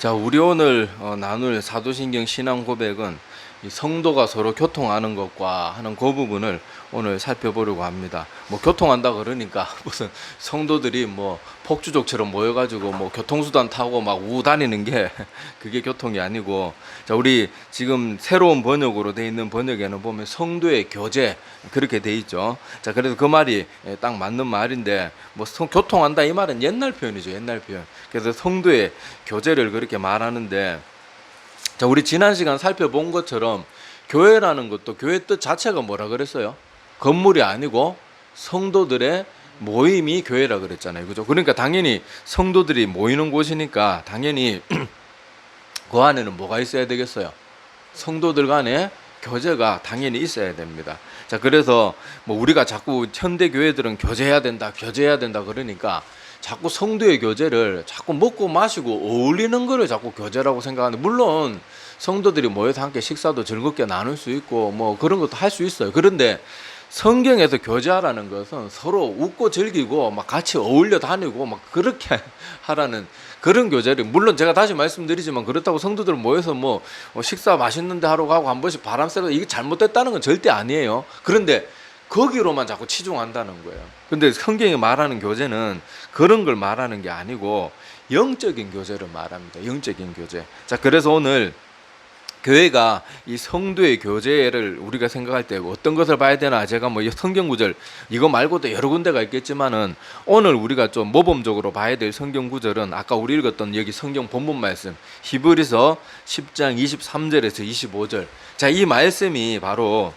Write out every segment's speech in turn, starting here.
자, 우리 오늘 나눌 사도신경 신앙 고백은 이 성도가 서로 교통하는 것과 하는 그 부분을 오늘 살펴보려고 합니다. 뭐 교통한다 그러니까 무슨 성도들이 뭐 폭주족처럼 모여가지고 뭐 교통수단 타고 막 우 다니는 게 그게 교통이 아니고, 자, 우리 지금 새로운 번역으로 돼 있는 번역에는 보면 성도의 교제 그렇게 돼 있죠. 자, 그래서 그 말이 딱 맞는 말인데, 뭐 교통한다 이 말은 옛날 표현이죠, 옛날 표현. 그래서 성도의 교제를 그렇게 말하는데, 자, 우리 지난 시간 살펴본 것처럼 교회라는 것도 교회 뜻 자체가 뭐라 그랬어요? 건물이 아니고 성도들의 모임이 교회라 그랬잖아요. 그죠? 그러니까 당연히 성도들이 모이는 곳이니까 당연히 그 안에는 뭐가 있어야 되겠어요? 성도들 간에 교제가 당연히 있어야 됩니다. 자, 그래서 뭐 우리가 자꾸 현대 교회들은 교제해야 된다, 교제해야 된다 그러니까 자꾸 성도의 교제를 자꾸 먹고 마시고 어울리는 거를 자꾸 교제라고 생각하는데, 물론 성도들이 모여서 함께 식사도 즐겁게 나눌 수 있고 뭐 그런 것도 할 수 있어요. 그런데 성경에서 교제하라는 것은 서로 웃고 즐기고 막 같이 어울려 다니고 막 그렇게 하라는 그런 교제를, 물론 제가 다시 말씀드리지만 그렇다고 성도들 모여서 뭐 식사 맛있는데 하러 가고 한 번씩 바람 쐬고 이게 잘못됐다는 건 절대 아니에요. 그런데 거기로만 자꾸 치중한다는 거예요. 근데 성경이 말하는 교제는 그런 걸 말하는 게 아니고 영적인 교제를 말합니다. 영적인 교제. 자, 그래서 오늘 교회가 이 성도의 교제를 우리가 생각할 때 어떤 것을 봐야 되나, 제가 뭐 성경 구절 이거 말고도 여러 군데가 있겠지만은 오늘 우리가 좀 모범적으로 봐야 될 성경 구절은 아까 우리 읽었던 여기 성경 본문 말씀 히브리서 10장 23절에서 25절. 자, 이 말씀이 바로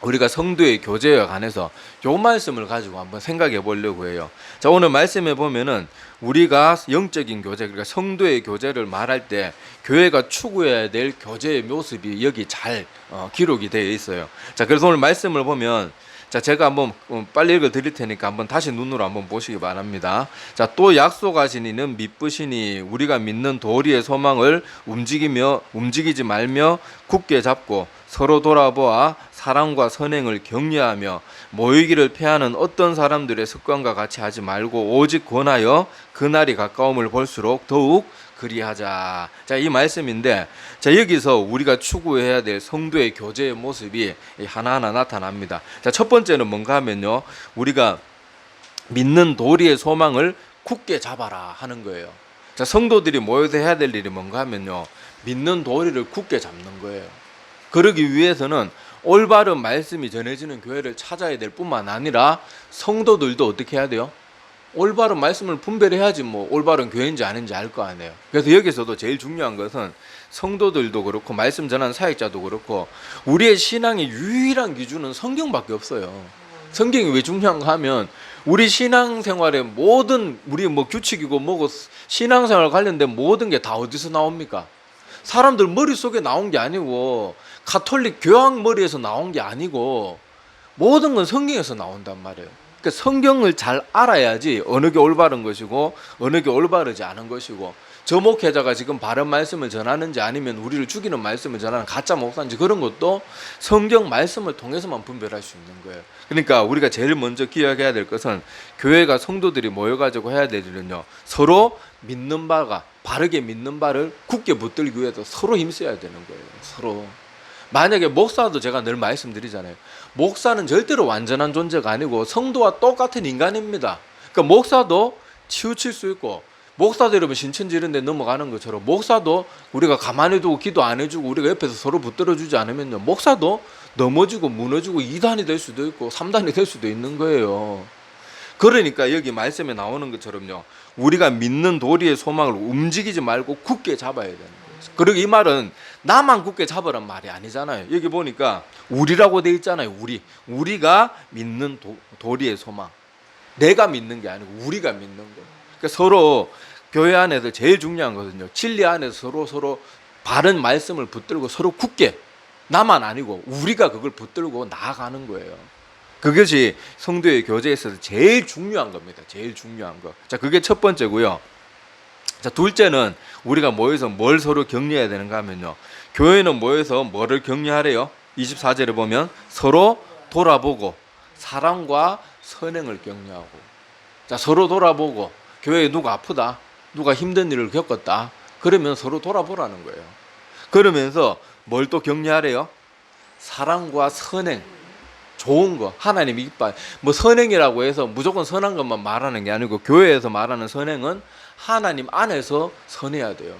우리가 성도의 교제에 관해서 요 말씀을 가지고 한번 생각해 보려고 해요. 자, 오늘 말씀에 보면은 우리가 영적인 교제, 그러니까 성도의 교제를 말할 때 교회가 추구해야 될 교제의 모습이 여기 잘 기록이 되어 있어요. 자, 그래서 오늘 말씀을 보면, 자, 제가 한번 빨리 읽어 드릴 테니까 한번 다시 눈으로 한번 보시기 바랍니다. 자, 또 약속하신 이는 미쁘시니 우리가 믿는 도리의 소망을 움직이지 말며 굳게 잡고 서로 돌아보아 사랑과 선행을 격려하며 모이기를 패하는 어떤 사람들의 습관과 같이 하지 말고 오직 권하여 그날이 가까움을 볼수록 더욱 그리하자. 자, 이 말씀인데, 자, 여기서 우리가 추구해야 될 성도의 교제의 모습이 하나하나 나타납니다. 자, 첫 번째는 뭔가 하면요, 우리가 믿는 도리의 소망을 굳게 잡아라 하는 거예요. 자, 성도들이 모여서 해야 될 일이 뭔가 하면요, 믿는 도리를 굳게 잡는 거예요. 그러기 위해서는 올바른 말씀이 전해지는 교회를 찾아야 될 뿐만 아니라 성도들도 어떻게 해야 돼요? 올바른 말씀을 분별해야지 뭐 올바른 교회인지 아닌지 알 거 아니에요. 그래서 여기서도 제일 중요한 것은 성도들도 그렇고 말씀 전하는 사역자도 그렇고 우리의 신앙의 유일한 기준은 성경밖에 없어요. 성경이 왜 중요한가 하면 우리 신앙생활의 모든 우리 뭐 규칙이고 뭐고 신앙생활 관련된 모든 게 다 어디서 나옵니까? 사람들 머릿속에 나온 게 아니고 가톨릭 교황 머리에서 나온 게 아니고 모든 건 성경에서 나온단 말이에요. 그러니까 성경을 잘 알아야지 어느 게 올바른 것이고 어느 게 올바르지 않은 것이고, 저 목회자가 지금 바른 말씀을 전하는지 아니면 우리를 죽이는 말씀을 전하는 가짜 목사인지 그런 것도 성경 말씀을 통해서만 분별할 수 있는 거예요. 그러니까 우리가 제일 먼저 기억해야 될 것은 교회가 성도들이 모여가지고 해야 될 일은요, 서로 믿는 바가 바르게 믿는 바를 굳게 붙들기 위해서 서로 힘써야 되는 거예요. 서로. 만약에 목사도 제가 늘 말씀드리잖아요. 목사는 절대로 완전한 존재가 아니고 성도와 똑같은 인간입니다. 그러니까 목사도 치우칠 수 있고, 목사도 여러분 신천지 이런 데 넘어가는 것처럼 목사도 우리가 가만히 두고 기도 안 해주고 우리가 옆에서 서로 붙들어주지 않으면요, 목사도 넘어지고 무너지고 2단이 될 수도 있고 3단이 될 수도 있는 거예요. 그러니까 여기 말씀에 나오는 것처럼요, 우리가 믿는 도리의 소망을 움직이지 말고 굳게 잡아야 되는 거예요. 그리고 이 말은 나만 굳게 잡으란 말이 아니잖아요. 여기 보니까 우리라고 돼 있잖아요. 우리가 믿는 도리의 소망. 내가 믿는 게 아니고 우리가 믿는 거예요. 그러니까 서로 교회 안에서 제일 중요한 것은요, 진리 안에서 서로 바른 말씀을 붙들고 서로 굳게, 나만 아니고 우리가 그걸 붙들고 나아가는 거예요. 그것이 성도의 교제에 있어서 제일 중요한 겁니다. 제일 중요한 거. 자, 그게 첫 번째고요. 자, 둘째는 우리가 모여서 뭘 서로 격려해야 되는가 하면요, 교회는 모여서 뭐를 격려하래요? 24절에 보면 서로 돌아보고 사랑과 선행을 격려하고. 자, 서로 돌아보고 교회에 누가 아프다, 누가 힘든 일을 겪었다, 그러면 서로 돌아보라는 거예요. 그러면서 뭘 또 격려하래요? 사랑과 선행, 좋은 거, 하나님 이뻐. 뭐 선행이라고 해서 무조건 선한 것만 말하는 게 아니고, 교회에서 말하는 선행은 하나님 안에서 선해야 돼요.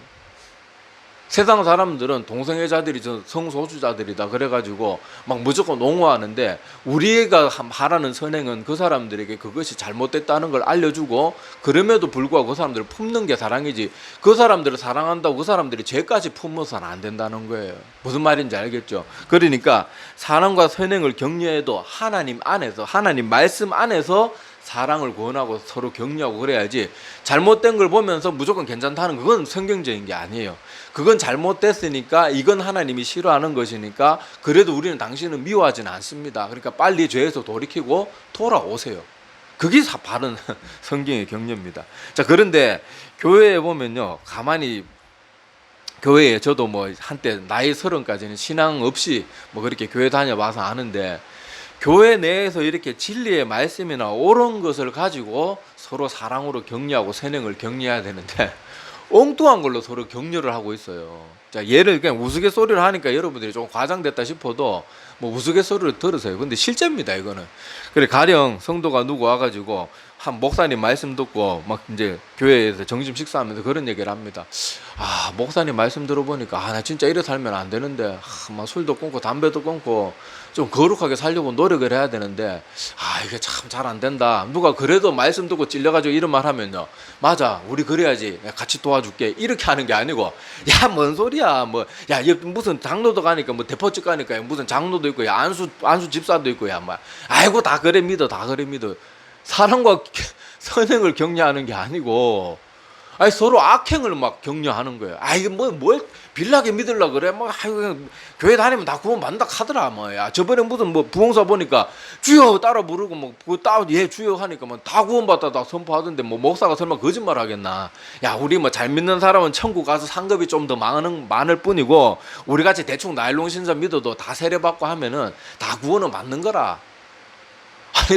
세상 사람들은 동성애자들이 성소수자들이다 그래가지고 막 무조건 옹호하는데, 우리가 하라는 선행은 그 사람들에게 그것이 잘못됐다는 걸 알려주고, 그럼에도 불구하고 그 사람들을 품는 게 사랑이지, 그 사람들을 사랑한다고 그 사람들이 죄까지 품어서는 안 된다는 거예요. 무슨 말인지 알겠죠? 그러니까 사랑과 선행을 격려해도 하나님 안에서, 하나님 말씀 안에서 사랑을 구원하고 서로 격려하고 그래야지, 잘못된 걸 보면서 무조건 괜찮다는, 그건 성경적인 게 아니에요. 그건 잘못됐으니까, 이건 하나님이 싫어하는 것이니까, 그래도 우리는 당신은 미워하지는 않습니다. 그러니까 빨리 죄에서 돌이키고 돌아오세요. 그게 바른 성경의 격려입니다. 자, 그런데 교회에 보면요, 가만히, 교회에 저도 뭐 한때 나이 30까지는 신앙 없이 뭐 그렇게 교회 다녀봐서 아는데, 교회 내에서 이렇게 진리의 말씀이나 옳은 것을 가지고 서로 사랑으로 격려하고 선행을 격려해야 되는데, 엉뚱한 걸로 서로 격려를 하고 있어요. 자, 예를 그냥 우스갯소리를 하니까 여러분들이 좀 과장됐다 싶어도 뭐 우스갯소리를 들으세요. 근데 실제입니다, 이거는. 그래, 가령 성도가 누구 와가지고 한 목사님 말씀 듣고 막 이제 교회에서 점심 식사하면서 그런 얘기를 합니다. 아, 목사님 말씀 들어보니까 나 진짜 이래 살면 안 되는데, 막 술도 끊고 담배도 끊고 좀 거룩하게 살려고 노력을 해야 되는데, 이게 참 잘 안 된다. 누가 그래도 말씀 듣고 찔려가지고 이런 말 하면요, 맞아, 우리 그래야지, 내가 같이 도와줄게, 이렇게 하는 게 아니고, 야, 뭔 소리야, 뭐, 야, 무슨 장로도 가니까 뭐 대포집 가니까 무슨 장로도 있고, 야, 안수 집사도 있고, 야, 뭐, 아이고, 다 그래 믿어, 다 그래 믿어. 사랑과 선행을 격려하는 게 아니고, 서로 악행을 막 격려하는 거예요. 이게 뭘 빌라게 믿으려고 그래? 교회 다니면 다 구원 받는다 하더라, 야, 저번에 무슨 부흥사 보니까 주여 따라 부르고, 예, 주여 하니까 다 구원 받다 다 선포하던데, 목사가 설마 거짓말 하겠나? 야, 우리 잘 믿는 사람은 천국 가서 상급이 좀 더 많을 뿐이고, 우리 같이 대충 나일론 신사 믿어도 다 세례받고 하면은 다 구원은 받는 거라.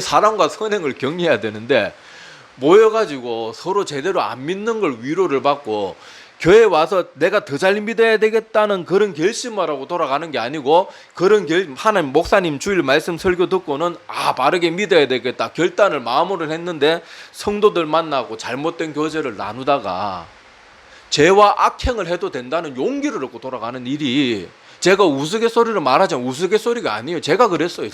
사랑과 선행을 격려해야 되는데, 모여가지고 서로 제대로 안 믿는 걸 위로를 받고, 교회 와서 내가 더 잘 믿어야 되겠다는 그런 결심을 하고 돌아가는 게 아니고, 하나님 목사님 주일 말씀 설교 듣고는 바르게 믿어야 되겠다 결단을 마음으로 했는데, 성도들 만나고 잘못된 교제를 나누다가 죄와 악행을 해도 된다는 용기를 얻고 돌아가는 일이, 제가 우스갯소리를 말하자면 우스갯소리가 아니에요. 제가 그랬어요.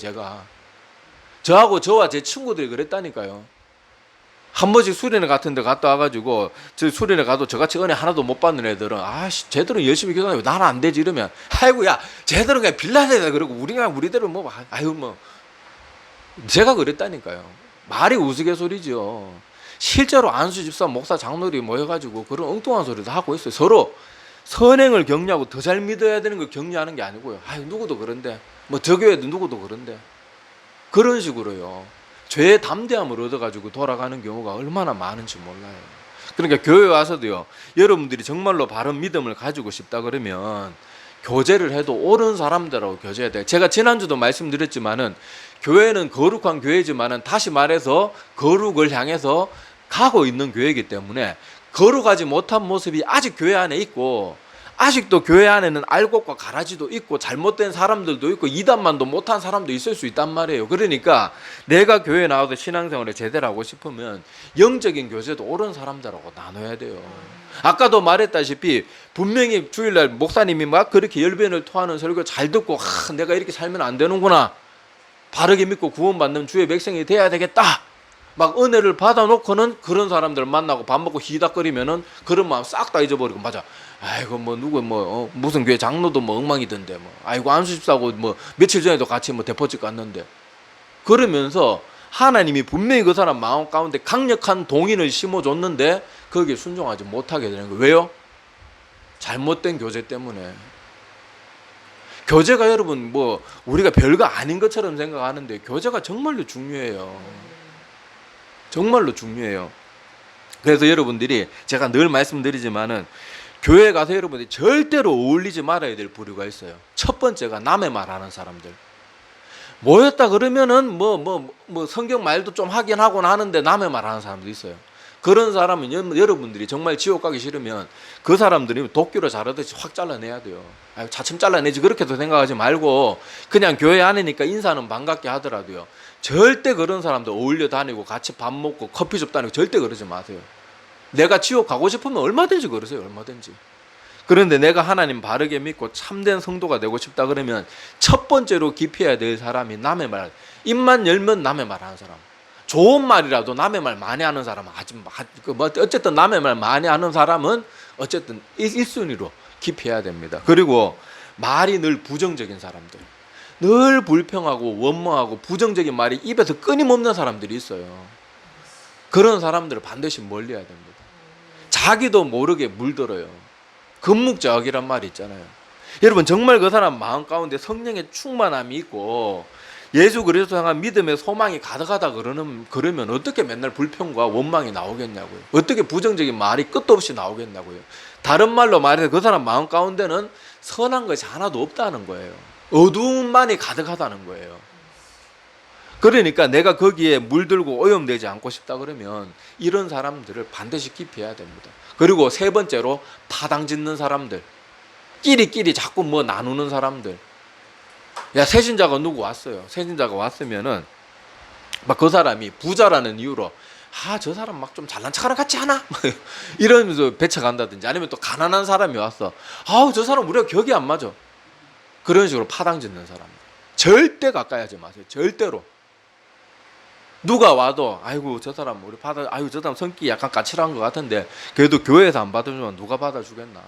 저와 제 친구들이 그랬다니까요. 한 번씩 수련회 같은 데 갔다 와가지고, 저 수련회 가도 저같이 은혜 하나도 못 받는 애들은, 쟤들은 열심히 기도하면 나는 안 되지, 이러면, 아이고야, 쟤들은 그냥 빌라내다 그러고, 우리대로 제가 그랬다니까요. 말이 우스갯소리죠. 실제로 안수 집사, 목사, 장로들이 모여가지고 그런 엉뚱한 소리도 하고 있어요. 서로 선행을 격려하고 더 잘 믿어야 되는 걸 격려하는 게 아니고요. 누구도 그런데, 저 교회도 누구도 그런데, 그런 식으로요. 죄의 담대함을 얻어가지고 돌아가는 경우가 얼마나 많은지 몰라요. 그러니까 교회 와서도요, 여러분들이 정말로 바른 믿음을 가지고 싶다 그러면 교제를 해도 옳은 사람들하고 교제해야 돼요. 제가 지난주도 말씀드렸지만은, 교회는 거룩한 교회지만은, 다시 말해서 거룩을 향해서 가고 있는 교회이기 때문에, 거룩하지 못한 모습이 아직 교회 안에 있고, 아직도 교회 안에는 알곡과 가라지도 있고, 잘못된 사람들도 있고, 이단만도 못한 사람도 있을 수 있단 말이에요. 그러니까 내가 교회에 나와서 신앙생활을 제대로 하고 싶으면 영적인 교제도 옳은 사람들하고 나눠야 돼요. 아까도 말했다시피, 분명히 주일날 목사님이 막 그렇게 열변을 토하는 설교 잘 듣고, 내가 이렇게 살면 안 되는구나, 바르게 믿고 구원받는 주의 백성이 돼야 되겠다, 막 은혜를 받아놓고는 그런 사람들 만나고 밥 먹고 히닥거리면은 그런 마음 싹 다 잊어버리고, 맞아, 아이고 무슨 교회 장로도 엉망이던데, 아이고 안수집사고 며칠 전에도 같이 대포집 갔는데, 그러면서 하나님이 분명히 그 사람 마음 가운데 강력한 동인을 심어줬는데 거기에 순종하지 못하게 되는 거예요. 왜요? 잘못된 교제 때문에. 교제가 여러분 우리가 별거 아닌 것처럼 생각하는데, 교제가 정말로 중요해요. 정말로 중요해요. 그래서 여러분들이, 제가 늘 말씀드리지만은, 교회 가서 여러분들이 절대로 어울리지 말아야 될 부류가 있어요. 첫 번째가 남의 말하는 사람들. 모였다 그러면은 성경 말도 좀 하긴 하곤 하는데 남의 말하는 사람도 있어요. 그런 사람은 여러분들이 정말 지옥 가기 싫으면 그 사람들이 도끼로 자르듯이 확 잘라내야 돼요. 아유, 차츰 잘라내지 그렇게도 생각하지 말고 그냥 교회 안이니까 인사는 반갑게 하더라도요. 절대 그런 사람들 어울려 다니고 같이 밥 먹고 커피숍 다니고 절대 그러지 마세요. 내가 지옥 가고 싶으면 얼마든지 그러세요. 얼마든지. 그런데 내가 하나님 바르게 믿고 참된 성도가 되고 싶다 그러면 첫 번째로 기피해야 될 사람이 남의 말, 입만 열면 남의 말 하는 사람. 좋은 말이라도 남의 말 많이 하는 사람은 어쨌든 남의 말 많이 하는 사람은 어쨌든 1순위로 기피해야 됩니다. 그리고 말이 늘 부정적인 사람들, 늘 불평하고 원망하고 부정적인 말이 입에서 끊임없는 사람들이 있어요. 그런 사람들을 반드시 멀리해야 됩니다. 자기도 모르게 물들어요. 금묵자학이란 말이 있잖아요. 여러분 정말 그 사람 마음 가운데 성령의 충만함이 있고 예수 그리스도 향한 믿음의 소망이 가득하다 그러면 어떻게 맨날 불평과 원망이 나오겠냐고요. 어떻게 부정적인 말이 끝도 없이 나오겠냐고요. 다른 말로 말해서 그 사람 마음 가운데는 선한 것이 하나도 없다는 거예요. 어두움만이 가득하다는 거예요. 그러니까 내가 거기에 물들고 오염되지 않고 싶다 그러면 이런 사람들을 반드시 기피해야 됩니다. 그리고 세 번째로 파당 짓는 사람들, 끼리끼리 자꾸 뭐 나누는 사람들. 야, 새신자가 누구 왔어요. 새신자가 왔으면은 막 그 사람이 부자라는 이유로 저 사람 막 좀 잘난 척하는 것 같지 않아? 이러면서 배쳐간다든지 아니면 또 가난한 사람이 왔어. 저 사람 우리가 격이 안 맞아. 그런 식으로 파당 짓는 사람. 절대 가까이 하지 마세요. 절대로. 누가 와도 아이고 저 사람 우리 아이고 저 사람 성격이 약간 까칠한 것 같은데 그래도 교회에서 안 받아주면 누가 받아주겠나.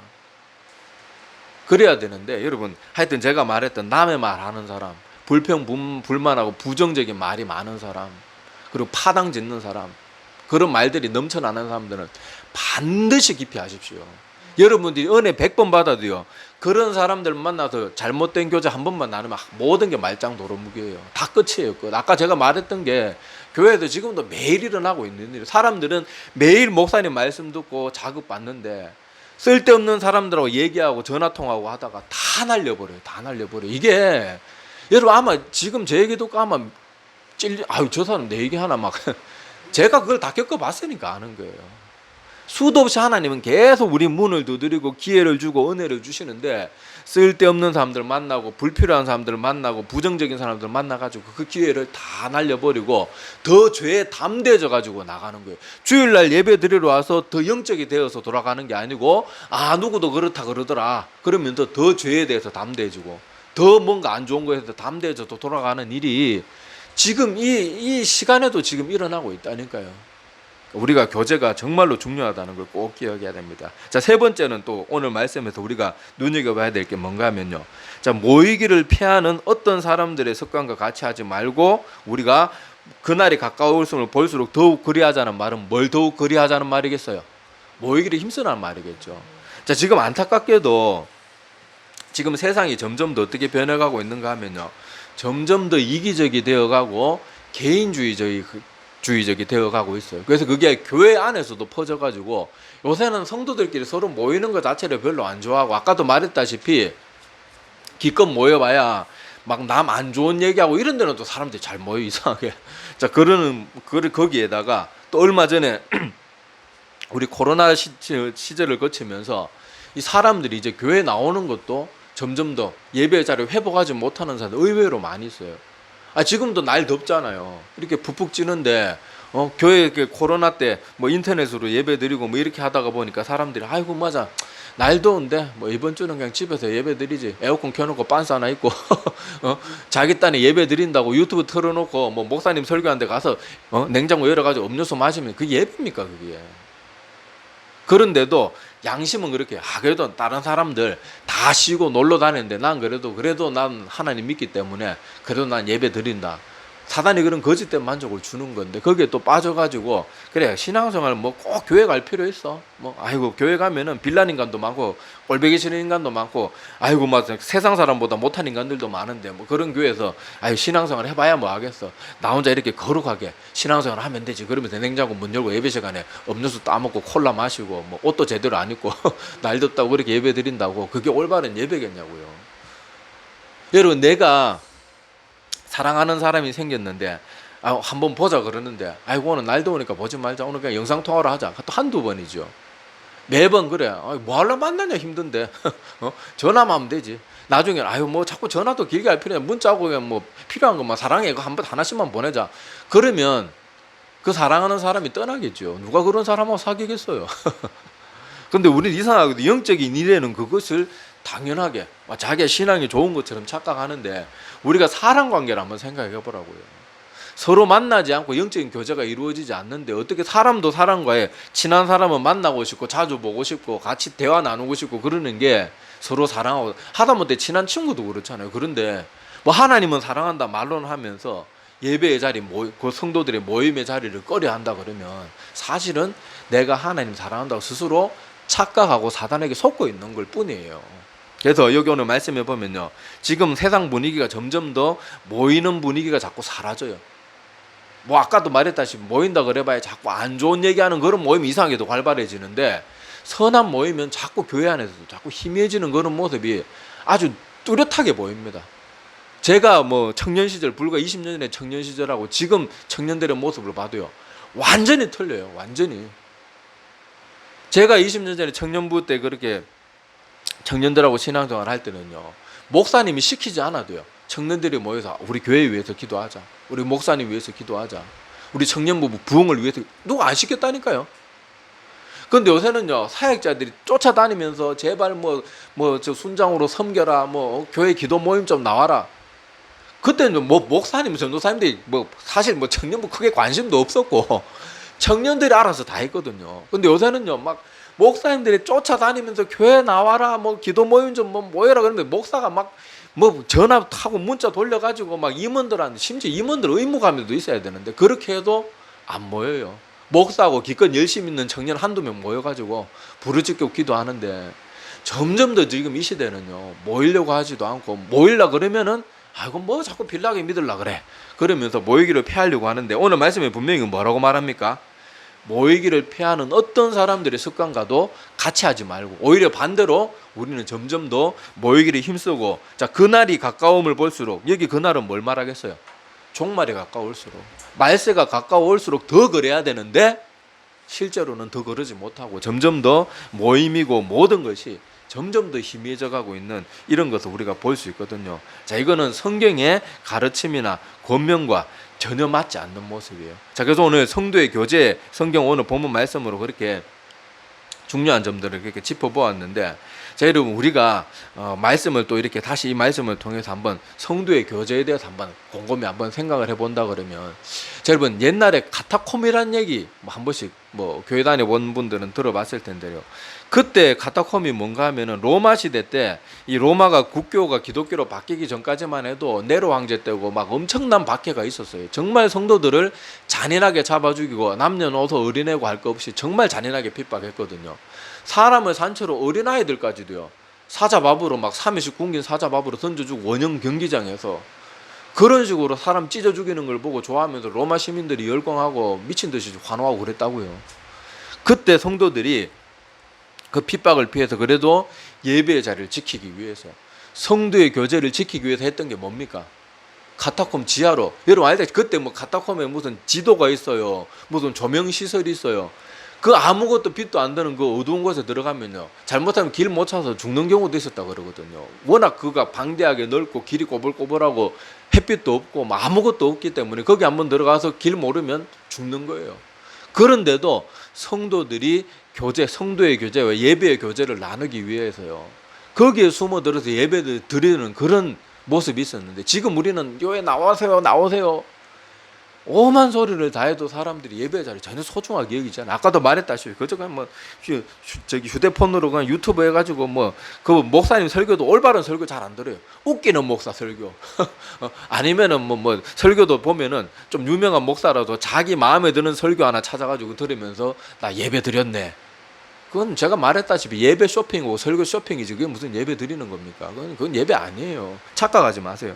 그래야 되는데 여러분 하여튼 제가 말했던 남의 말 하는 사람, 불만하고 부정적인 말이 많은 사람, 그리고 파당 짓는 사람, 그런 말들이 넘쳐나는 사람들은 반드시 기피하십시오. 여러분들이 은혜 100번 받아도요, 그런 사람들 만나서 잘못된 교제 한 번만 나누면 모든 게 말짱 도루묵이에요. 다 끝이에요. 끝. 아까 제가 말했던 게 교회에도 지금도 매일 일어나고 있는 일이에요. 사람들은 매일 목사님 말씀 듣고 자극받는데 쓸데없는 사람들하고 얘기하고 전화통화하고 하다가 다 날려버려요. 다 날려버려요. 이게 여러분 아마 지금 제 얘기 듣고 아마 저 사람 내 얘기 하나 막 제가 그걸 다 겪어봤으니까 아는 거예요. 수도 없이 하나님은 계속 우리 문을 두드리고 기회를 주고 은혜를 주시는데 쓸데없는 사람들 만나고 불필요한 사람들 만나고 부정적인 사람들 만나가지고 그 기회를 다 날려버리고 더 죄에 담대해져 가지고 나가는 거예요. 주일날 예배 드리러 와서 더 영적이 되어서 돌아가는 게 아니고 누구도 그렇다 그러더라 그러면 더 죄에 대해서 담대해지고 더 뭔가 안 좋은 거에 대해서 담대해져서 돌아가는 일이 지금 이 시간에도 지금 일어나고 있다니까요. 우리가 교제가 정말로 중요하다는 걸 꼭 기억해야 됩니다. 자, 세 번째는 또 오늘 말씀에서 우리가 눈여겨봐야 될 게 뭔가 하면요. 자, 모이기를 피하는 어떤 사람들의 습관과 같이 하지 말고 우리가 그날이 가까울수록 볼수록 더욱 그리하자는 말은 뭘 더욱 그리하자는 말이겠어요? 모이기를 힘쓰라는 말이겠죠. 자, 지금 안타깝게도 지금 세상이 점점 더 어떻게 변해가고 있는가 하면요. 점점 더 이기적이 되어가고 개인주의적이 되어가고 있어요. 그래서 그게 교회 안에서도 퍼져가지고 요새는 성도들끼리 서로 모이는 것 자체를 별로 안 좋아하고 아까도 말했다시피 기껏 모여봐야 막 남 안 좋은 얘기하고 이런 데는 또 사람들이 잘 모여 이상하게. 자, 거기에다가 또 얼마 전에 우리 코로나 시절을 거치면서 이 사람들이 이제 교회 나오는 것도 점점 더 예배 자리를 회복하지 못하는 사람들 의외로 많이 있어요. 지금도 날 덥잖아요. 이렇게 푹푹 찌는데 교회 코로나 때 뭐 인터넷으로 예배 드리고 뭐 이렇게 하다가 보니까 사람들이 아이고 맞아 날 더운데 뭐 이번 주는 그냥 집에서 예배 드리지 에어컨 켜놓고 빤스 하나 입고 자기 딴에 예배 드린다고 유튜브 틀어놓고 뭐 목사님 설교하는데 가서 냉장고 열어가지고 음료수 마시면 그게 예배입니까 그게. 그런데도 양심은 그렇게 그래도 다른 사람들 다 쉬고 놀러 다니는데 난 그래도 난 하나님 믿기 때문에 그래도 난 예배 드린다. 사단이 그런 거짓된 만족을 주는 건데 거기에 또 빠져가지고 그래 신앙생활 뭐 꼭 교회 갈 필요 있어? 뭐 아이고 교회 가면은 빌란 인간도 많고 꼴보기 싫은 인간도 많고 아이고 막 세상 사람보다 못한 인간들도 많은데 뭐 그런 교회에서 신앙생활 해봐야 뭐 하겠어? 나 혼자 이렇게 거룩하게 신앙생활 하면 되지. 그러면서 냉장고 문 열고 예배 시간에 음료수 따먹고 콜라 마시고 뭐 옷도 제대로 안 입고 날 덥다고 그렇게 예배 드린다고 그게 올바른 예배겠냐고요. 여러분 내가 사랑하는 사람이 생겼는데 한번 보자 그러는데, 아이고 오늘 날 더우니까 보지 말자, 오늘 그냥 영상 통화로 하자. 또 한두 번이죠. 매번 그래. 뭐 하려 만나냐, 힘든데. 전화만 하면 되지. 나중에 뭐 자꾸 전화도 길게 할 필요냐, 문자하고 그냥 뭐 필요한 것만 사랑해 이거 한 번 하나씩만 보내자. 그러면 그 사랑하는 사람이 떠나겠죠. 누가 그런 사람하고 사귀겠어요. 근데 우리는 이상하게도 영적인 일에는 그것을 당연하게 자기의 신앙이 좋은 것처럼 착각하는데, 우리가 사람 관계를 한번 생각해 보라고요. 서로 만나지 않고 영적인 교제가 이루어지지 않는데 어떻게 사람도 사람과의 친한 사람은 만나고 싶고 자주 보고 싶고 같이 대화 나누고 싶고 그러는 게 서로 사랑하고, 하다못해 친한 친구도 그렇잖아요. 그런데 뭐 하나님은 사랑한다 말로는 하면서 예배의 자리, 그 성도들의 모임의 자리를 꺼려 한다 그러면 사실은 내가 하나님 사랑한다고 스스로 착각하고 사단에게 속고 있는 걸 뿐이에요. 그래서 여기 오늘 말씀해 보면요, 지금 세상 분위기가 점점 더 모이는 분위기가 자꾸 사라져요. 뭐 아까도 말했다시피 모인다 그래봐야 자꾸 안 좋은 얘기하는 그런 모임이 이상하게도 활발해지는데, 선한 모이면 자꾸 교회 안에서도 자꾸 희미해지는 그런 모습이 아주 뚜렷하게 보입니다. 제가 뭐 청년 시절, 불과 20년 전에 청년 시절하고 지금 청년들의 모습을 봐도요, 완전히 틀려요. 완전히. 제가 20년 전에 청년부 때 그렇게 청년들하고 신앙생활 할 때는요, 목사님이 시키지 않아도요, 청년들이 모여서 우리 교회 위해서 기도하자, 우리 목사님 위해서 기도하자, 우리 청년부 부흥을 위해서, 누가 안 시켰다니까요. 근데 요새는요, 사역자들이 쫓아다니면서 제발 저 순장으로 섬겨라, 교회 기도 모임 좀 나와라. 그때는 목사님, 전도사님들이 사실 청년부 크게 관심도 없었고 청년들이 알아서 다 했거든요. 근데 요새는요, 막 목사님들이 쫓아다니면서 교회 나와라, 기도 모임 좀 모여라 그러는데, 목사가 전화 타고 문자 돌려가지고 임원들한테, 심지어 임원들 의무감에도 있어야 되는데 그렇게 해도 안 모여요. 목사하고 기껏 열심히 있는 청년 한두 명 모여가지고 부르짖고 기도하는데, 점점 더 지금 이 시대는요, 모이려고 하지도 않고, 모이려 그러면은 아이고 자꾸 빌라게 믿으려 그래 그러면서 모이기를 피하려고 하는데, 오늘 말씀에 분명히 뭐라고 말합니까? 모이기를 피하는 어떤 사람들의 습관과도 같이 하지 말고, 오히려 반대로 우리는 점점 더 모이기를 힘쓰고, 자, 그날이 가까움을 볼수록, 여기 그날은 뭘 말하겠어요? 종말이 가까울수록, 말세가 가까울수록 더 그래야 되는데 실제로는 더 그러지 못하고 점점 더 모임이고 모든 것이 점점 더 희미해져 가고 있는 이런 것을 우리가 볼 수 있거든요. 자, 이거는 성경의 가르침이나 권면과 전혀 맞지 않는 모습이에요. 자, 그래서 오늘 성도의 교제, 성경 오늘 본문 말씀으로 그렇게 중요한 점들을 그렇게 짚어보았는데, 자, 여러분, 우리가 말씀을 또 이렇게 다시 이 말씀을 통해서 한번 성도의 교제에 대해서 한번 곰곰이 한번 생각을 해본다 그러면, 자, 여러분, 옛날에 카타콤이란 얘기 한 번씩 교회 다녀본 분들은 들어봤을 텐데요. 그때 카타콤이 뭔가 하면은 로마 시대 때 이 로마가 국교가 기독교로 바뀌기 전까지만 해도 네로 황제 때고 엄청난 박해가 있었어요. 정말 성도들을 잔인하게 잡아 죽이고 남녀노소 어린애고 할 거 없이 정말 잔인하게 핍박했거든요. 사람을 산채로 어린아이들까지도요, 사자밥으로 삼일씩 굶긴 사자밥으로 던져주고, 원형 경기장에서 그런 식으로 사람 찢어 죽이는 걸 보고 좋아하면서 로마 시민들이 열광하고 미친 듯이 환호하고 그랬다고요. 그때 성도들이 그 핍박을 피해서 그래도 예배의 자리를 지키기 위해서, 성도의 교제를 지키기 위해서 했던 게 뭡니까? 카타콤 지하로, 여러분 알다시피 그때 카타콤에 무슨 지도가 있어요, 무슨 조명 시설이 있어요. 그 아무것도 빛도 안 드는 그 어두운 곳에 들어가면요, 잘못하면 길 못 찾아서 죽는 경우도 있었다 그러거든요. 워낙 그가 방대하게 넓고 길이 꼬불꼬불하고 햇빛도 없고 아무것도 없기 때문에 거기 한번 들어가서 길 모르면 죽는 거예요. 그런데도 성도들이 성도의 교제와 예배의 교제를 나누기 위해서요, 거기에 숨어들어서 예배를 드리는 그런 모습이 있었는데, 지금 우리는 교회 나오세요 오만 소리를 다 해도 사람들이 예배 자리 전혀 소중하게 여기잖아요. 아까도 말했다시피 그저 그냥 휴대폰으로 그냥 유튜브 해가지고 그 목사님 설교도 올바른 설교 잘 안 들어요. 웃기는 목사 설교 아니면은 설교도 보면은 좀 유명한 목사라도 자기 마음에 드는 설교 하나 찾아가지고 들으면서 나 예배 드렸네. 그건 제가 말했다시피 예배 쇼핑이고 설교 쇼핑이지, 그게 무슨 예배 드리는 겁니까? 그건 예배 아니에요. 착각하지 마세요.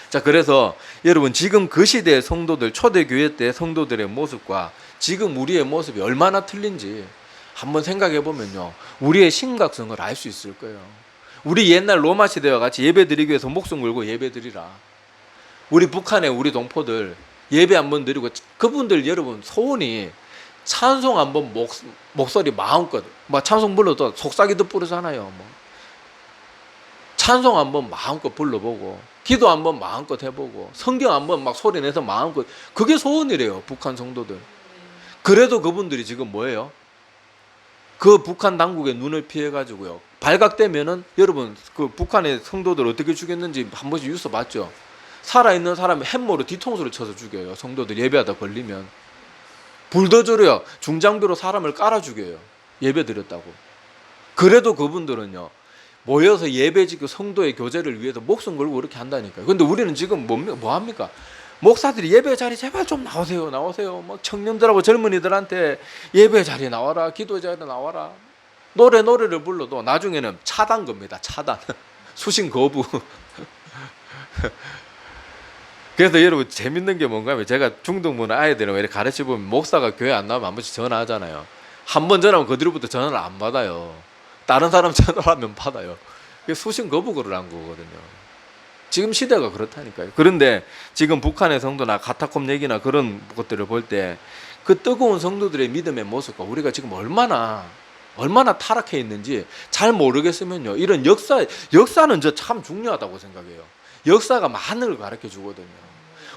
자, 그래서 여러분, 지금 그 시대의 성도들, 초대교회 때 성도들의 모습과 지금 우리의 모습이 얼마나 틀린지 한번 생각해 보면요, 우리의 심각성을 알 수 있을 거예요. 우리 옛날 로마 시대와 같이 예배 드리기 위해서 목숨 걸고 예배 드리라. 우리 북한의 우리 동포들 예배 한번 드리고 그분들 여러분 소원이 찬송 한번 목소리 마음껏 막 찬송 불러도 속삭이도 부르잖아요. 뭐 찬송 한번 마음껏 불러보고 기도 한번 마음껏 해보고 성경 한번 막 소리내서 마음껏 그게 소원이래요. 북한 성도들. 그래도 그분들이 지금 뭐예요? 그 북한 당국의 눈을 피해가지고요. 발각되면은 여러분 그 북한의 성도들 어떻게 죽였는지 한 번씩 뉴스 봤죠? 살아있는 사람이 햄모로 뒤통수를 쳐서 죽여요. 성도들 예배하다 걸리면. 불도저로요. 중장비로 사람을 깔아 죽여요. 예배 드렸다고. 그래도 그분들은요. 모여서 예배 지키고 성도의 교제를 위해서 목숨 걸고 그렇게 한다니까요. 근데 우리는 지금 뭐 합니까? 목사들이 예배 자리 제발 좀 나오세요. 나오세요. 막 청년들하고 젊은이들한테 예배 자리에 나와라. 기도 자리에 나와라. 노래를 불러도 나중에는 차단 겁니다. 차단. 수신 거부. 그래서 여러분 재밌는 게 뭔가 하면 제가 중등부나 아이들은 이렇게 가르쳐 보면 목사가 교회 안 나오면 한 번씩 전화하잖아요. 한 번 전화하면 그 뒤로부터 전화를 안 받아요. 다른 사람 전화하면 받아요. 그게 수신 거부를 한 거거든요. 지금 시대가 그렇다니까요. 그런데 지금 북한의 성도나 카타콤 얘기나 그런 것들을 볼 때 그 뜨거운 성도들의 믿음의 모습과 우리가 지금 얼마나 타락해 있는지 잘 모르겠으면요. 이런 역사는 저 참 중요하다고 생각해요. 역사가 많은 걸 가르쳐 주거든요.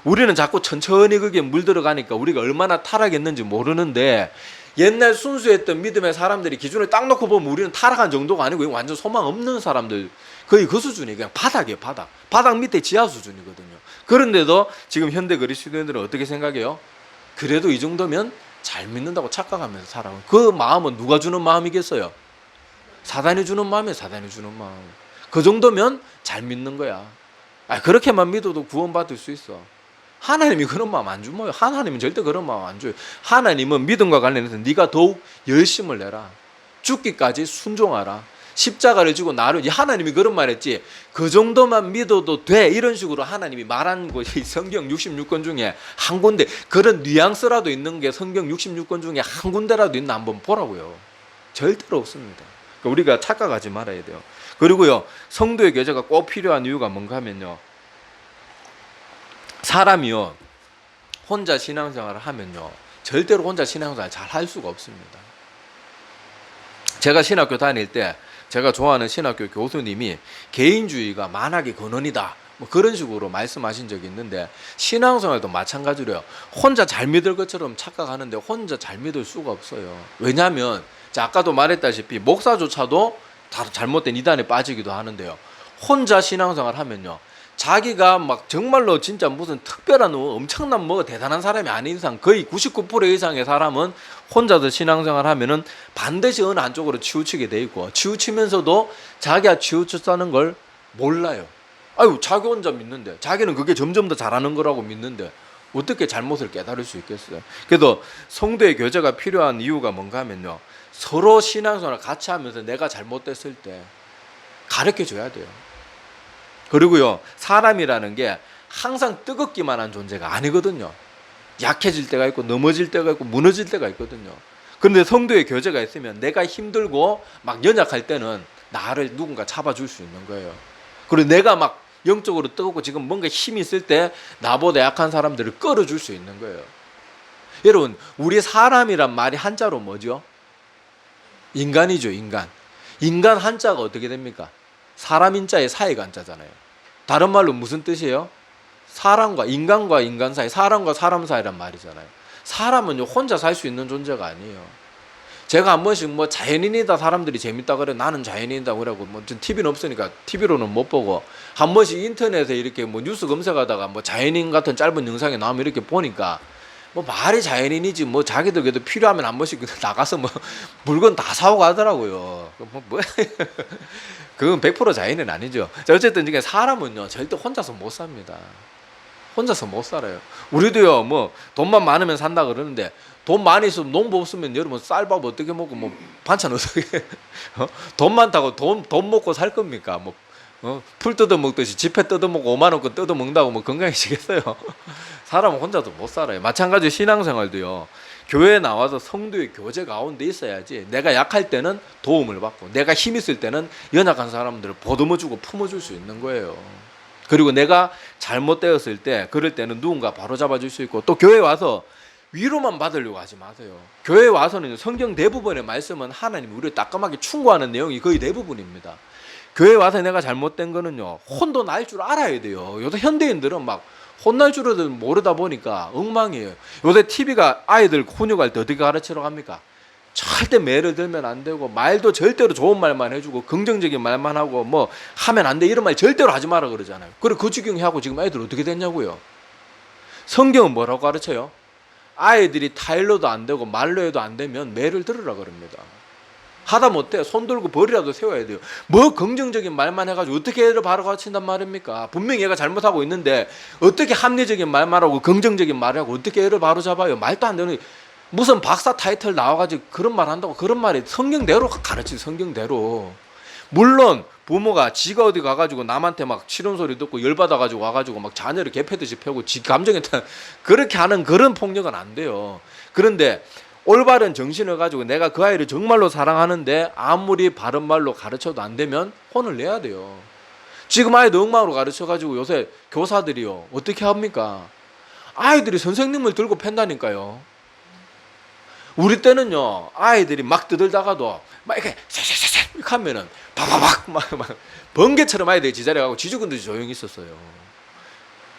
우리는 자꾸 천천히 그게 물들어가니까 우리가 얼마나 타락했는지 모르는데 옛날 순수했던 믿음의 사람들이 기준을 딱 놓고 보면 우리는 타락한 정도가 아니고 완전 소망 없는 사람들 거의 그 수준이 그냥 바닥이에요. 바닥 밑에 지하 수준이거든요. 그런데도 지금 현대 그리스도인들은 어떻게 생각해요? 그래도 이 정도면 잘 믿는다고 착각하면서 살아요. 그 마음은 누가 주는 마음이겠어요? 사단이 주는 마음이에요. 사단이 주는 마음. 그 정도면 잘 믿는 거야. 그렇게만 믿어도 구원받을 수 있어. 하나님이 그런 마음 안 주면 하나님은 절대 그런 마음 안 줘요. 하나님은 믿음과 관련해서 네가 더욱 열심을 내라. 죽기까지 순종하라. 십자가를 지고 나를 하나님이 그런 말 했지. 그 정도만 믿어도 돼. 이런 식으로 하나님이 말한 것이 성경 66권 중에 한 군데 그런 뉘앙스라도 있는 게 성경 66권 중에 한 군데라도 있나 한번 보라고요. 절대로 없습니다. 그러니까 우리가 착각하지 말아야 돼요. 그리고요. 성도의 교제가 꼭 필요한 이유가 뭔가 하면요. 사람이요. 혼자 신앙생활을 하면요. 절대로 혼자 신앙생활을 잘 할 수가 없습니다. 제가 신학교 다닐 때 제가 좋아하는 신학교 교수님이 개인주의가 만악의 근원이다. 뭐 그런 식으로 말씀하신 적이 있는데 신앙생활도 마찬가지로요. 혼자 잘 믿을 것처럼 착각하는데 혼자 잘 믿을 수가 없어요. 왜냐하면 아까도 말했다시피 목사조차도 다 잘못된 이단에 빠지기도 하는데요. 혼자 신앙생활 하면요. 자기가 막 정말로 진짜 무슨 특별한 엄청난 뭐 대단한 사람이 아닌 이상 거의 99% 이상의 사람은 혼자서 신앙생활 하면은 반드시 어느 한쪽으로 치우치게 돼 있고 치우치면서도 자기가 치우쳤다는 걸 몰라요. 아유 자기 혼자 믿는데 자기는 그게 점점 더 잘하는 거라고 믿는데 어떻게 잘못을 깨달을 수 있겠어요. 그래도 성도의 교제가 필요한 이유가 뭔가 하면요. 서로 신앙생활을 같이 하면서 내가 잘못됐을 때 가르쳐 줘야 돼요. 그리고요, 사람이라는 게 항상 뜨겁기만 한 존재가 아니거든요. 약해질 때가 있고 넘어질 때가 있고 무너질 때가 있거든요. 그런데 성도의 교제가 있으면 내가 힘들고 막 연약할 때는 나를 누군가 잡아줄 수 있는 거예요. 그리고 내가 막 영적으로 뜨겁고 지금 뭔가 힘이 있을 때 나보다 약한 사람들을 끌어줄 수 있는 거예요. 여러분, 우리 사람이란 말이 한자로 뭐죠? 인간이죠, 인간. 인간 한자가 어떻게 됩니까? 사람 인자에 사이가 한자잖아요. 다른 말로 무슨 뜻이에요? 사람과 인간 사이, 사람과 사람 사이란 말이잖아요. 사람은 혼자 살 수 있는 존재가 아니에요. 제가 한 번씩 뭐 자연인이다 사람들이 재밌다 그래. 나는 자연인이다 그러고 뭐 TV는 없으니까 TV로는 못 보고 한 번씩 인터넷에 이렇게 뭐 뉴스 검색하다가 뭐 자연인 같은 짧은 영상이 나오면 이렇게 보니까 뭐 말이 자연인이지 뭐 자기들 그래도 필요하면 한 번씩 나가서 뭐 물건 다 사오고 하더라고요. 뭐 그건 100% 자연인 아니죠. 자, 어쨌든 이게 사람은요 절대 혼자서 못 삽니다. 혼자서 못 살아요. 우리도요 뭐 돈만 많으면 산다 그러는데 돈 많이 있으면 농부 없으면 여러분 쌀밥 어떻게 먹고 뭐 반찬 어떻게 돈 많다고 돈 먹고 살 겁니까? 뭐 풀 뜯어 먹듯이 지폐 뜯어 먹고 5만 원권 뜯어 먹는다고 뭐 건강해지겠어요? 사람은 혼자도 못 살아요. 마찬가지로 신앙생활도요. 교회에 나와서 성도의 교제 가운데 있어야지 내가 약할 때는 도움을 받고 내가 힘 있을 때는 연약한 사람들을 보듬어주고 품어줄 수 있는 거예요. 그리고 내가 잘못되었을 때 그럴 때는 누군가 바로 잡아줄 수 있고, 또 교회 와서 위로만 받으려고 하지 마세요. 교회 와서는 성경 대부분의 말씀은 하나님이 우리를 따끔하게 충고하는 내용이 거의 대부분입니다. 교회 와서 내가 잘못된 거는요, 혼도 날 줄 알아야 돼요. 요새 현대인들은 막 혼날 줄을 모르다 보니까 엉망이에요. 요새 TV가 아이들 훈육할 때 어떻게 가르치러 갑니까? 절대 매를 들면 안 되고, 말도 절대로 좋은 말만 해주고, 긍정적인 말만 하고, 뭐 하면 안 돼 이런 말 절대로 하지 마라 그러잖아요. 그리고 그 지경에 하고 지금 애들 어떻게 됐냐고요. 성경은 뭐라고 가르쳐요? 아이들이 타일러도 안 되고 말로 해도 안 되면 매를 들으라 그럽니다. 하다못해 손 들고 벌이라도 세워야 돼요. 뭐 긍정적인 말만 해가지고 어떻게 애를 바로 가르친단 말입니까? 분명히 얘가 잘못하고 있는데 어떻게 합리적인 말만 하고 긍정적인 말을 하고 어떻게 애를 바로 잡아요? 말도 안 되는, 무슨 박사 타이틀 나와가지고 그런 말 한다고. 그런 말이 성경대로 가르치, 성경대로. 물론 부모가 지가 어디 가가지고 남한테 막 싫은 소리 듣고 열받아가지고 와가지고 막 자녀를 개패듯이 펴고 지 감정에 그렇게 하는 그런 폭력은 안 돼요. 그런데 올바른 정신을 가지고 내가 그 아이를 정말로 사랑하는데 아무리 바른 말로 가르쳐도 안 되면 혼을 내야 돼요. 지금 아이들 엉망으로 가르쳐가지고 요새 교사들이요 어떻게 합니까? 아이들이 선생님을 들고 팬다니까요. 우리 때는요, 아이들이 막 떠들다가도 막 이렇게 샤샤샤샤 이렇게 하면은 바바박 막 번개처럼 아이들이 지자리에 가고 지죽은듯이 조용히 있었어요.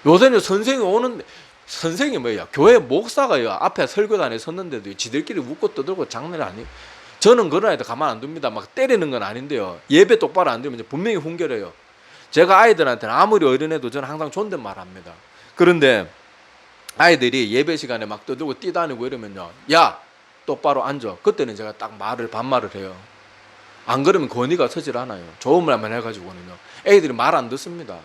요새는 선생이 뭐야? 교회 목사가요 앞에 설교단에 섰는데도 지들끼리 웃고 떠들고 장난이 아니에요. 저는 그런 아이들 가만 안 둡니다. 막 때리는 건 아닌데요, 예배 똑바로 안 들으면 분명히 훈계해요. 제가 아이들한테는 아무리 어른해도 저는 항상 존댓말 합니다. 그런데 아이들이 예배 시간에 막 떠들고 뛰다니고 이러면요, 야 똑바로 앉아. 그때는 제가 딱 반말을 해요. 안 그러면 권위가 서질 않아요. 좋은 말만 해가지고는요, 애들이 말 안 듣습니다.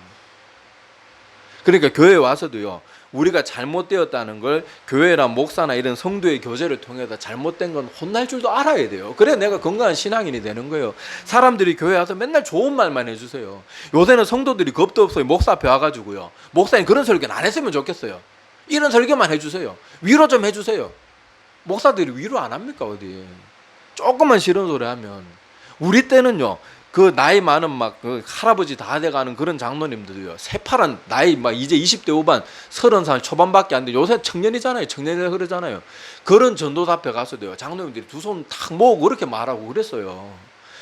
그러니까 교회에 와서도요, 우리가 잘못되었다는 걸 교회나 목사나 이런 성도의 교제를 통해서 잘못된 건 혼날 줄도 알아야 돼요. 그래야 내가 건강한 신앙인이 되는 거예요. 사람들이 교회 와서 맨날 좋은 말만 해주세요. 요새는 성도들이 겁도 없어요. 목사 앞에 와가지고요, 목사님 그런 설교는 안 했으면 좋겠어요, 이런 설교만 해주세요, 위로 좀 해주세요. 목사들이 위로 안 합니까? 어디 조금만 싫은 소리 하면. 우리 때는요, 그 나이 많은 막 그 할아버지 다 돼가는 그런 장로님들도요, 새파란 나이 막 이제 20대 후반 30살 초반밖에 안 돼. 요새 청년이잖아요. 청년이라 그러잖아요. 그런 전도사 앞에 가서도요, 장로님들이 두 손 탁 모으고 그렇게 말하고 그랬어요.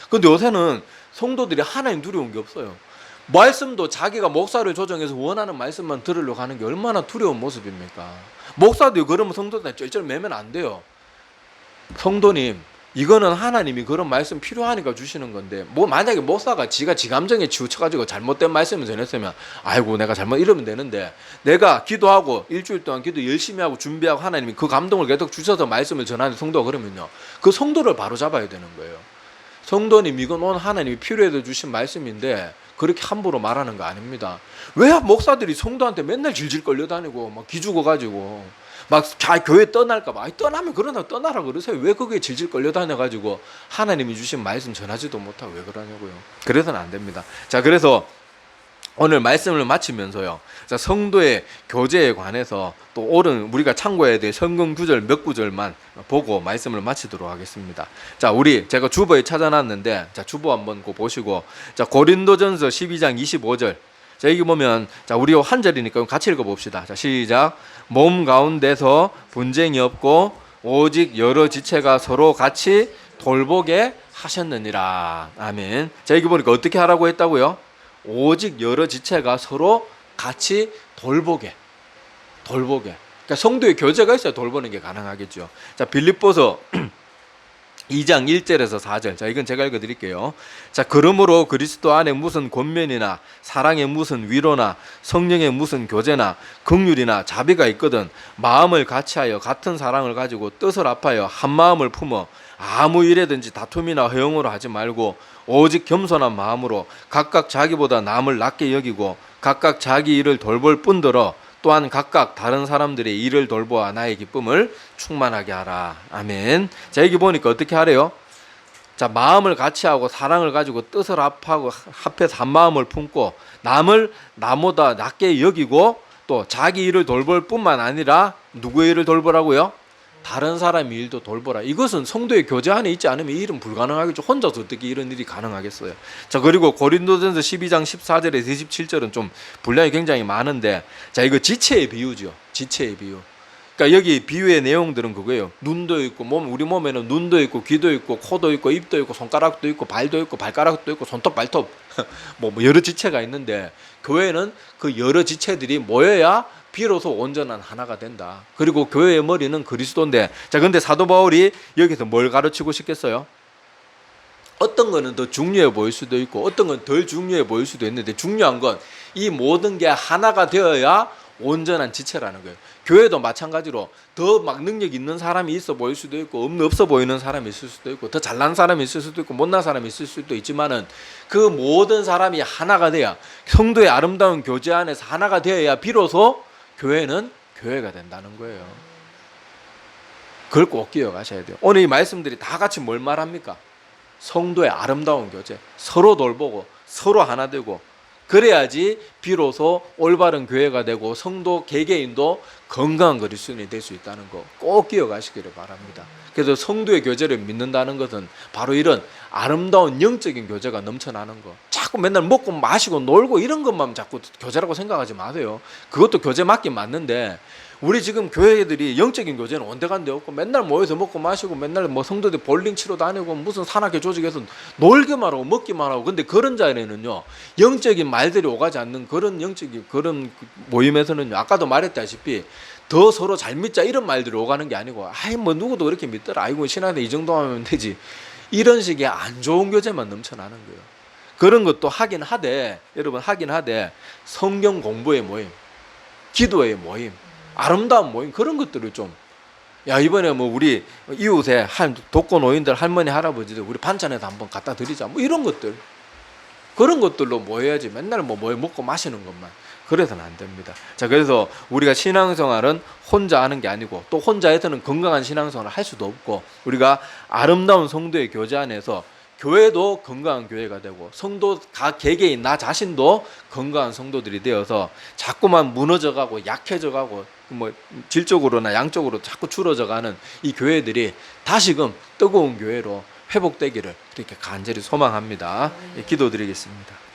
근데 요새는 성도들이 하나님 두려운 게 없어요. 말씀도 자기가 목사를 조정해서 원하는 말씀만 들으려고 하는 게 얼마나 두려운 모습입니까? 목사도요, 그러면 성도들 쩔쩔 매면 안 돼요. 성도님, 이거는 하나님이 그런 말씀 필요하니까 주시는 건데, 뭐 만약에 목사가 지가 지 감정에 치우쳐가지고 잘못된 말씀을 전했으면 아이고 내가 잘못 이러면 되는데, 내가 기도하고 일주일 동안 기도 열심히 하고 준비하고 하나님이 그 감동을 계속 주셔서 말씀을 전하는 성도가 그러면요, 그 성도를 바로 잡아야 되는 거예요. 성도님, 이건 오늘 하나님이 필요해서 주신 말씀인데 그렇게 함부로 말하는 거 아닙니다. 왜 목사들이 성도한테 맨날 질질 끌려다니고 막 기죽어가지고 막 교회 떠날까 봐. 떠나면 그러나 떠나라 그러세요. 왜 거기에 질질 끌려다녀가지고 하나님이 주신 말씀 전하지도 못하고 왜 그러냐고요. 그래서는 안 됩니다. 자, 그래서 오늘 말씀을 마치면서요, 자, 성도의 교제에 관해서 또 옳은 우리가 참고해야 될 성경 구절 몇 구절만 보고 말씀을 마치도록 하겠습니다. 자, 제가 주보에 찾아놨는데, 자, 주보 한번 보시고, 자, 고린도전서 12장 25절. 자, 여기 보면, 자, 우리 한 절이니까 같이 읽어봅시다. 자, 시작. 몸 가운데서 분쟁이 없고 오직 여러 지체가 서로 같이 돌보게 하셨느니라. 아멘. 자, 여기 보니까 어떻게 하라고 했다고요? 오직 여러 지체가 서로 같이 돌보게. 그러니까 성도의 교제가 있어야 돌보는 게 가능하겠죠. 자, 빌립보서 2장 1절에서 4절. 자, 이건 제가 읽어드릴게요. 자, 그러므로 그리스도 안에 무슨 권면이나 사랑의 무슨 위로나 성령의 무슨 교제나 긍휼이나 자비가 있거든 마음을 같이하여 같은 사랑을 가지고 뜻을 합하여 한 마음을 품어 아무 일에든지 다툼이나 허용으로 하지 말고 오직 겸손한 마음으로 각각 자기보다 남을 낮게 여기고 각각 자기 일을 돌볼 뿐더러 또한 각각 다른 사람들의 일을 돌보아 나의 기쁨을 충만하게 하라. 아멘. 자, 여기 보니까 어떻게 하래요? 자, 마음을 같이 하고 사랑을 가지고 뜻을 합하고 합해서 한 마음을 품고 남을 나보다 낮게 여기고 또 자기 일을 돌볼 뿐만 아니라 누구의 일을 돌보라고요? 다른 사람의 일도 돌보라. 이것은 성도의 교제 안에 있지 않으면 이 일은 불가능하겠죠. 혼자서 어떻게 이런 일이 가능하겠어요. 자, 그리고 고린도전서 12장 14절에서 27절은 좀 분량이 굉장히 많은데, 자, 이거 지체의 비유죠. 지체의 비유. 그러니까 여기 비유의 내용들은 그거예요. 눈도 있고 우리 몸에는 눈도 있고 귀도 있고 코도 있고 입도 있고 손가락도 있고 발도 있고 발가락도 있고 손톱 발톱 뭐 여러 지체가 있는데, 교회는 그 여러 지체들이 모여야 비로소 온전한 하나가 된다. 그리고 교회의 머리는 그리스도인데, 자, 근데 사도 바울이 여기서 뭘 가르치고 싶겠어요? 어떤 거는 더 중요해 보일 수도 있고 어떤 건 덜 중요해 보일 수도 있는데, 중요한 건 이 모든 게 하나가 되어야 온전한 지체라는 거예요. 교회도 마찬가지로 더 막 능력 있는 사람이 있어 보일 수도 있고 없어 보이는 사람이 있을 수도 있고 더 잘난 사람이 있을 수도 있고 못난 사람이 있을 수도 있지만은, 그 모든 사람이 하나가 돼야, 성도의 아름다운 교제 안에서 하나가 되어야 비로소 교회는 교회가 된다는 거예요. 그걸 꼭 기억하셔야 돼요. 오늘 이 말씀들이 다 같이 뭘 말합니까? 성도의 아름다운 교제, 서로 돌보고 서로 하나 되고, 그래야지 비로소 올바른 교회가 되고 성도 개개인도 건강한 그리스도인이 될 수 있다는 거 꼭 기억하시기를 바랍니다. 그래서 성도의 교제를 믿는다는 것은 바로 이런 아름다운 영적인 교제가 넘쳐나는 거. 자꾸 맨날 먹고 마시고 놀고 이런 것만 자꾸 교제라고 생각하지 마세요. 그것도 교제 맞긴 맞는데, 우리 지금 교회들이 영적인 교제는 온데간데 없고 맨날 모여서 먹고 마시고 맨날 뭐 성도들 볼링 치러 다니고 무슨 산악회 조직에서 놀기만 하고 먹기만 하고, 근데 그런 자리에는요 영적인 말들이 오가지 않는 그런 영적인 그런 모임에서는요, 아까도 말했다시피 더 서로 잘 믿자 이런 말들이 오가는 게 아니고, 아이 뭐 누구도 그렇게 믿더라, 아이고 신앙에 이 정도 하면 되지, 이런 식의 안 좋은 교제만 넘쳐나는 거예요. 그런 것도 하긴 하되, 여러분 하긴 하되, 성경 공부의 모임, 기도의 모임, 아름다운 모임, 그런 것들을 좀, 야 이번에 뭐 우리 이웃에 한 독거 노인들 할머니 할아버지들 우리 반찬에도 한번 갖다 드리자, 뭐 이런 것들, 그런 것들로 모여야지 맨날 뭐 먹고 마시는 것만 그래서는 안 됩니다. 자, 그래서 우리가 신앙생활은 혼자 하는 게 아니고 또 혼자해서는 건강한 신앙생활을 할 수도 없고, 우리가 아름다운 성도의 교제 안에서 교회도 건강한 교회가 되고 성도 각 개개인 나 자신도 건강한 성도들이 되어서 자꾸만 무너져가고 약해져가고 뭐 질적으로나 양적으로 자꾸 줄어져가는 이 교회들이 다시금 뜨거운 교회로 회복되기를 그렇게 간절히 소망합니다. 기도드리겠습니다.